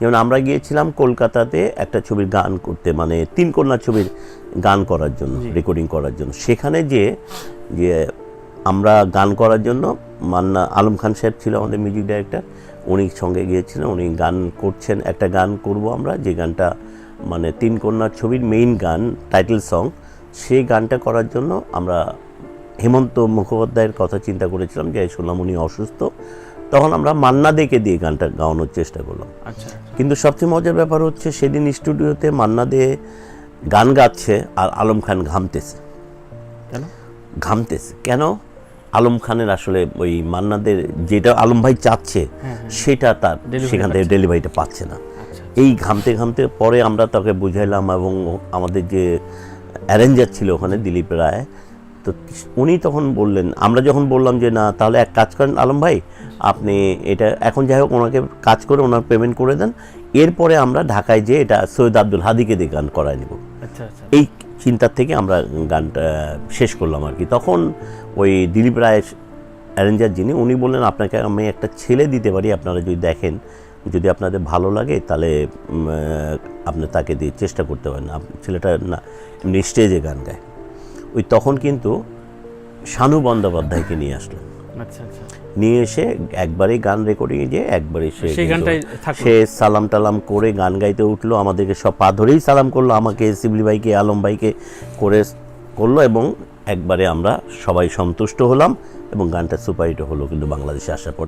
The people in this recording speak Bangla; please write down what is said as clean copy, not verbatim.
যেমন আমরা গিয়েছিলাম কলকাতাতে একটা ছবির গান করতে, মানে তিন কন্যা ছবির গান করার জন্য, রেকর্ডিং করার জন্য। সেখানে যে আমরা গান করার জন্য মান্না আলম খান সাহেব ছিল আমাদের মিউজিক ডাইরেক্টর, উনি সঙ্গে গিয়েছিলেন, উনি গান করছেন। একটা গান করব আমরা, যে গানটা মানে তিন কন্যার ছবির মেইন গান, টাইটেল সং। সেই গানটা করার জন্য আমরা হেমন্ত মুখোপাধ্যায়ের কথা চিন্তা করেছিলাম, যে শুনলাম উনি অসুস্থ। তখন আমরা মান্না দেকে দিয়ে গানটা গাওয়ানোর চেষ্টা করলাম। আচ্ছা, কিন্তু সবচেয়ে মজার ব্যাপার হচ্ছে সেদিন স্টুডিওতে মান্না দে গান গাচ্ছে আর আলম খান ঘামতেছে। কেন? আলম খানের আসলে ওই মান্নাদের যেটা আলম ভাই চাচ্ছে সেটা তার সেখান থেকে ডেলিভারিটা পাচ্ছে না। এই ঘামতে ঘামতে পরে আমরা তাকে বুঝাইলাম, এবং আমাদের যে অ্যারেঞ্জার ছিল ওখানে দিলীপ রায়, তো উনি তখন বললেন, আমরা যখন বললাম যে না তাহলে এক কাজ করেন আলম ভাই, আপনি এটা এখন যাই হোক ওনাকে কাজ করে ওনার পেমেন্ট করে দেন, এরপরে আমরা ঢাকায় যে এটা সৈয়দ আব্দুল হাদিকে দিয়ে গান করায় নেব। এই চিন্তার থেকে আমরা গানটা শেষ করলাম আর কি। তখন ওই দিলীপ রায়ের অ্যারেঞ্জার যিনি, উনি বললেন আপনাকে আমি একটা ছেলে দিতে পারি, আপনারা যদি দেখেন, যদি আপনাদের ভালো লাগে তাহলে আপনি তাকে দিয়ে চেষ্টা করতে পারেন। ছেলেটা না এমনি স্টেজে গান গায়। ওই তখন কিন্তু শানু বন্দ্যোপাধ্যায়কে নিয়ে আসলাম। নিয়ে এসে একবারে গান রেকর্ডিংয়ে যে একবারে সে সালাম টালাম করে গান গাইতে উঠলো, আমাদেরকে সব পা ধরেই সালাম করলো, আমাকে শিবলি ভাইকে আলম ভাইকে করলো, এবং একবারে আমরা সবাই সন্তুষ্ট হলাম এবং গানটা সুপারহিট হলো কিন্তু বাংলাদেশে আসার পর।